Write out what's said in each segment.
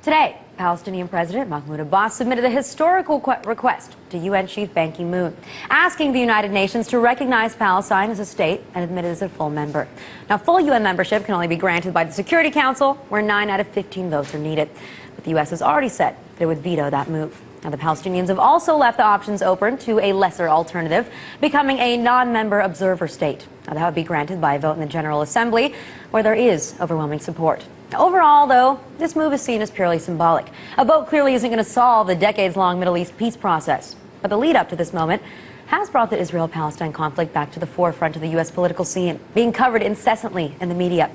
Today, Palestinian President Mahmoud Abbas submitted a historical request to UN Chief Ban Ki-moon, asking the United Nations to recognize Palestine as a state and admit it as a full member. Now, full UN membership can only be granted by the Security Council, where 9 out of 15 votes are needed. But the U.S. has already said that it would veto that move. Now, the Palestinians have also left the options open to a lesser alternative, becoming a non-member observer state. Now, that would be granted by a vote in the General Assembly, where there is overwhelming support. Overall, though, this move is seen as purely symbolic. A vote clearly isn't going to solve the decades-long Middle East peace process. But the lead-up to this moment has brought the Israel-Palestine conflict back to the forefront of the U.S. political scene, being covered incessantly in the media.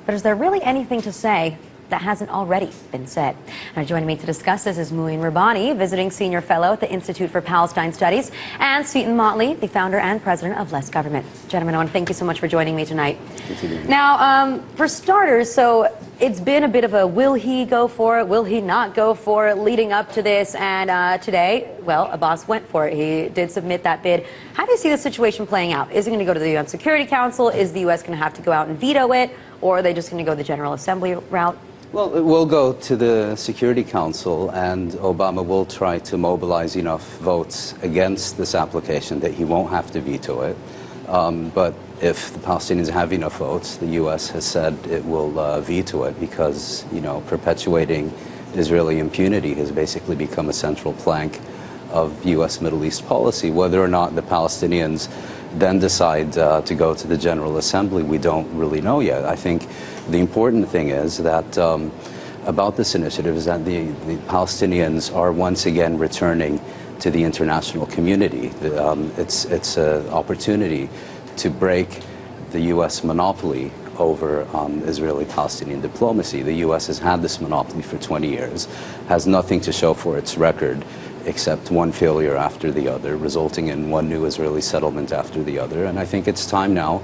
But is there really anything to say that hasn't already been said? Now, joining me to discuss this is Mouin Rabbani, visiting senior fellow at the Institute for Palestine Studies, and Seton Motley, the founder and president of Less Government. Gentlemen, I want to thank you so much for joining me tonight. Now, for starters, so it's been a bit of a will he go for it, will he not go for it, leading up to this, and today, well, Abbas went for it. He did submit that bid. How do you see the situation playing out? Is it going to go to the UN Security Council? Is the U.S. going to have to go out and veto it? Or are they just going to go the General Assembly route? Well, it will go to the Security Council, and Obama will try to mobilize enough votes against this application that he won't have to veto it. But if the Palestinians have enough votes, the U.S. has said it will veto it because, you know, perpetuating Israeli impunity has basically become a central plank of U.S. Middle East policy. Whether or not the Palestinians then decide to go to the General Assembly, we don't really know yet. I think the important thing is that about this initiative is that the Palestinians are once again returning to the international community. It's an opportunity to break the U.S. monopoly over Israeli-Palestinian diplomacy. The U.S. has had this monopoly for 20 years, has nothing to show for its record except one failure after the other, resulting in one new Israeli settlement after the other. And I think it's time now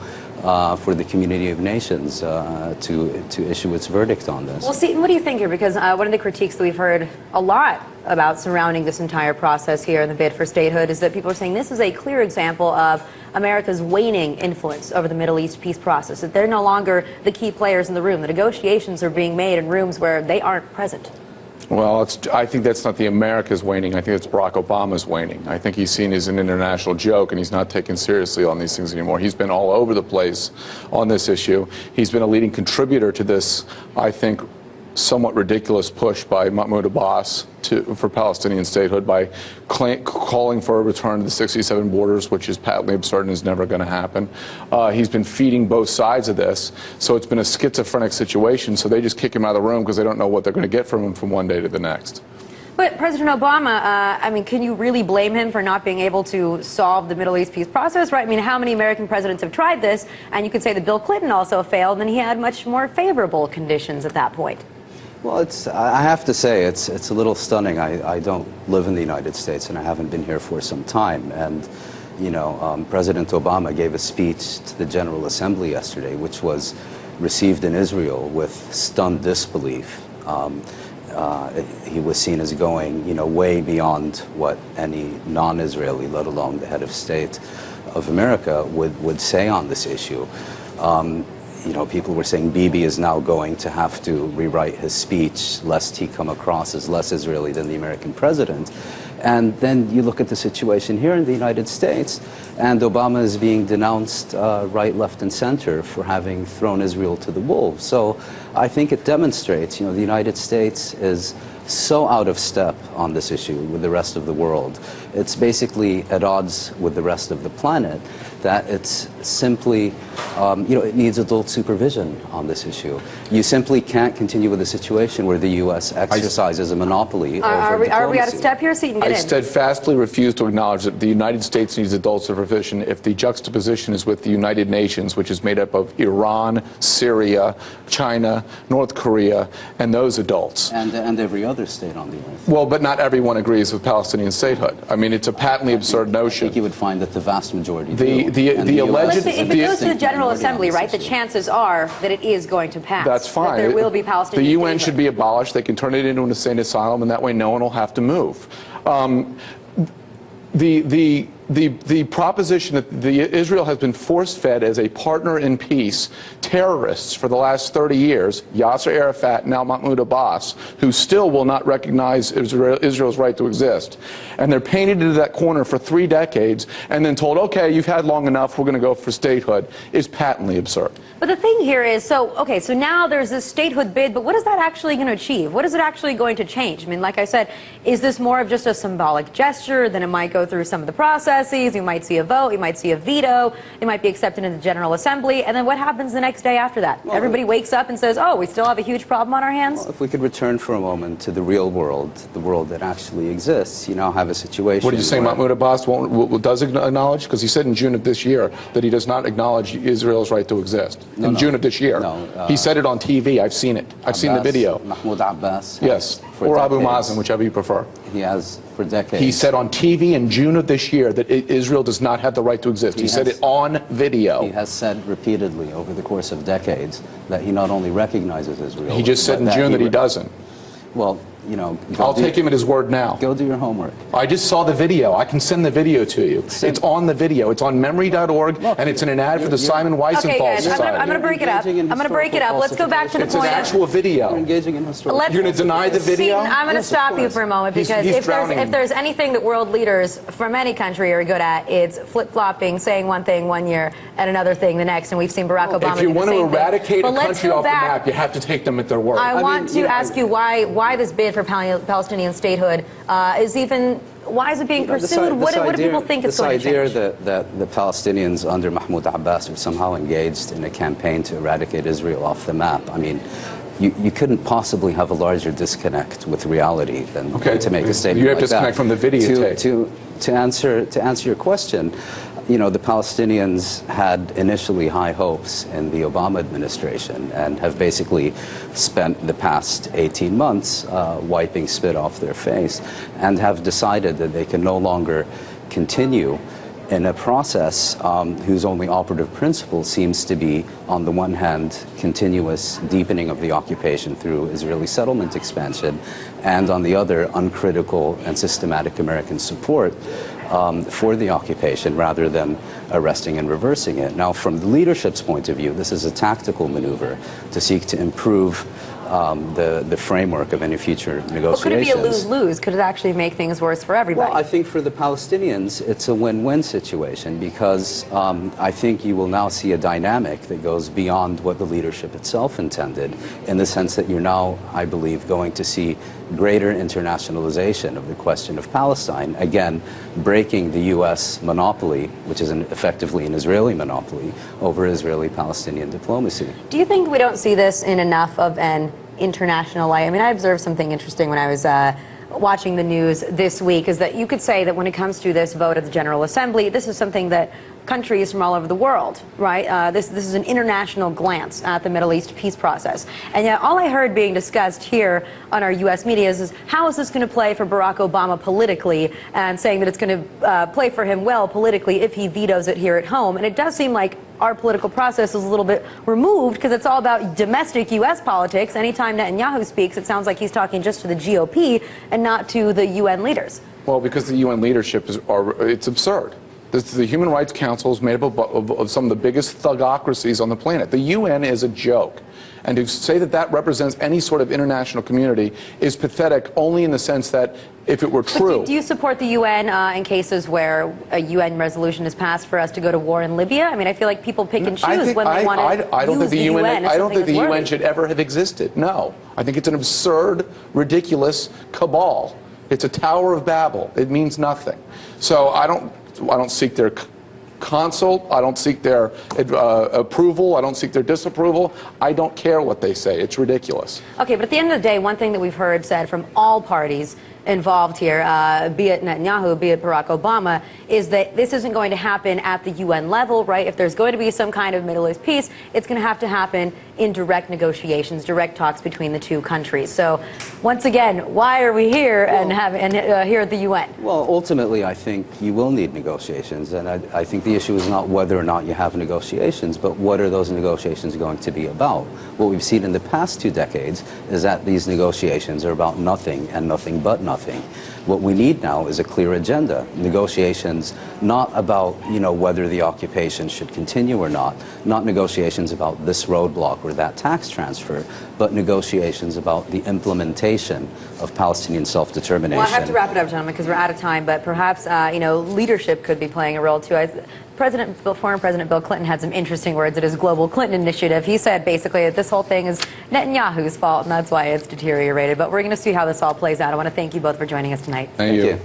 for the community of nations to issue its verdict on this. Well, Seton, what do you think here? Because one of the critiques that we've heard a lot about surrounding this entire process here in the bid for statehood is that people are saying this is a clear example of America's waning influence over the Middle East peace process, that they're no longer the key players in the room. The negotiations are being made in rooms where they aren't present. Well, I think that's not the America's waning. I think it's Barack Obama's waning. I think he's seen as an international joke, and he's not taken seriously on these things anymore. He's been all over the place on this issue. He's been a leading contributor to this, I think, somewhat ridiculous push by Mahmoud Abbas for Palestinian statehood by calling for a return to the 67 borders, which is patently absurd and is never going to happen. He's been feeding both sides of this, so it's been a schizophrenic situation, so they just kick him out of the room because they don't know what they're going to get from him from one day to the next. But President Obama, I mean, can you really blame him for not being able to solve the Middle East peace process, right? I mean, how many American presidents have tried this? And you could say that Bill Clinton also failed, and he had much more favorable conditions at that point. Well, I have to say, it's a little stunning. I don't live in the United States, and I haven't been here for some time. And, you know, President Obama gave a speech to the General Assembly yesterday, which was received in Israel with stunned disbelief. He was seen as going, you know, way beyond what any non-Israeli, let alone the head of state of America, would say on this issue. You know, people were saying Bibi is now going to have to rewrite his speech lest he come across as less Israeli than the American president. And then you look at the situation here in the United States, and Obama is being denounced right, left, and center for having thrown Israel to the wolves. So I think it demonstrates, you know, the United States is so out of step on this issue with the rest of the world. It's basically at odds with the rest of the planet that it's simply, you know, it needs adult supervision on this issue. You simply can't continue with a situation where the U.S. exercises a monopoly over diplomacy. Are we out of step here, Seton? I steadfastly refuse to acknowledge that the United States needs adult supervision if the juxtaposition is with the United Nations, which is made up of Iran, Syria, China, North Korea, and those adults. And every other state on the earth. Well, but not everyone agrees with Palestinian statehood. I mean, it's a patently absurd notion. I think you would find that the vast majority do. If it goes to the General Assembly, right, the chances are that it is going to pass. That's fine. That there will be Palestinian The UN statehood. should be abolished. They can turn it into an insane asylum, and that way no one will have to move. The the proposition that Israel has been force-fed as a partner in peace terrorists for the last 30 years, Yasser Arafat, now Mahmoud Abbas, who still will not recognize Israel's right to exist. And they're painted into that corner for 3 decades and then told, okay, you've had long enough, we're going to go for statehood, is patently absurd. But the thing here is, so now there's this statehood bid, but what is that actually going to achieve? What is it actually going to change? I mean, like I said, is this more of just a symbolic gesture? Then it might go through some of the processes. You might see a vote. You might see a veto. It might be accepted in the General Assembly. And then what happens the next day after that? Well, everybody wakes up and says, oh, we still have a huge problem on our hands? Well, if we could return for a moment to the real world, the world that actually exists, you now have a situation. What did you say Mahmoud Abbas does acknowledge? Because he said in June of this year that he does not acknowledge Israel's right to exist. In June of this year. No, he said it on TV. I've seen it. I've seen the video. Mahmoud Abbas. Yes. Or Abu Mazen, whichever you prefer. He has for decades. He said on TV in June of this year that Israel does not have the right to exist. He said it on video. He has said repeatedly over the course of decades that he not only recognizes Israel. He just said in June that he doesn't. Well, you know, I'll take him at his word now. Go do your homework. I just saw the video. I can send the video to you. It's on the video. It's on memory.org, and it's in an ad for the Simon Wiesenthal Society. I'm going to break it up. I'm going to break it up. Let's go back to the point. It's an actual video. You're engaging in historical. You're going to deny the video? Seton, I'm going to stop you for a moment, because if there's anything that world leaders from any country are good at, it's flip-flopping, saying one thing one year and another thing the next, and we've seen Barack Obama do the same thing. If you want to eradicate a country off the map, you have to take them at their word. I want to ask you why this bid for Palestinian statehood is even, why is it being pursued? What do people think it's going to change? This idea that the Palestinians under Mahmoud Abbas are somehow engaged in a campaign to eradicate Israel off the map, I mean, you couldn't possibly have a larger disconnect with reality than to make a statement you have like disconnect that. From the videotape. To answer your question, you know, the Palestinians had initially high hopes in the Obama administration and have basically spent the past 18 months wiping spit off their face, and have decided that they can no longer continue in a process whose only operative principle seems to be, on the one hand, continuous deepening of the occupation through Israeli settlement expansion, and on the other, uncritical and systematic American support for the occupation rather than arresting and reversing it. Now, from the leadership's point of view, this is a tactical maneuver to seek to improve the framework of any future negotiations. Well, could it be a lose-lose? Could it actually make things worse for everybody? Well, I think for the Palestinians, it's a win-win situation, because I think you will now see a dynamic that goes beyond what the leadership itself intended, in the sense that you're now, I believe, going to see greater internationalization of the question of Palestine, again, breaking the U.S. monopoly, which is effectively an Israeli monopoly, over Israeli-Palestinian diplomacy. Do you think we don't see this in enough of an international light? I mean, I observed something interesting when I was watching the news this week, is that you could say that when it comes to this vote at the General Assembly, this is something that countries from all over the world, right? This is an international glance at the Middle East peace process. And yet all I heard being discussed here on our U.S. media is how is this going to play for Barack Obama politically, and saying that it's going to play for him well politically if he vetoes it here at home. And it does seem like our political process is a little bit removed, because it's all about domestic U.S. politics. Anytime Netanyahu speaks, it sounds like he's talking just to the GOP and not to the UN leaders. Well, because the UN leadership it's absurd. The Human Rights Council is made up of some of the biggest thugocracies on the planet. The UN is a joke. And to say that that represents any sort of international community is pathetic, only in the sense that if it were true. But do you support the UN in cases where a UN resolution is passed for us to go to war in Libya? I mean, I feel like people pick and choose when they want to use the UN. I don't think the UN should ever have existed. No. I think it's an absurd, ridiculous cabal. It's a Tower of Babel. It means nothing. So I don't seek their consult. I don't seek their approval. I don't seek their disapproval. I don't care what they say. It's ridiculous. Okay, but at the end of the day, one thing that we've heard said from all parties involved here, be it Netanyahu, be it Barack Obama, is that this isn't going to happen at the UN level, right? If there's going to be some kind of Middle East peace, it's going to have to happen in direct negotiations, direct talks between the two countries. So, once again, why are we here here at the UN? Well, ultimately, I think you will need negotiations, and I think the issue is not whether or not you have negotiations, but what are those negotiations going to be about? What we've seen in the past 2 decades is that these negotiations are about nothing and nothing but nothing. nothing. What we need now is a clear agenda. Negotiations not about, whether the occupation should continue or not negotiations about this roadblock or that tax transfer, but negotiations about the implementation of Palestinian self-determination. Well, I have to wrap it up, gentlemen, because we're out of time, but perhaps, leadership could be playing a role, too. Former President Bill Clinton had some interesting words at his Global Clinton Initiative. He said basically that this whole thing is Netanyahu's fault, and that's why it's deteriorated. But we're going to see how this all plays out. I want to thank you both for joining us tonight. Thank you.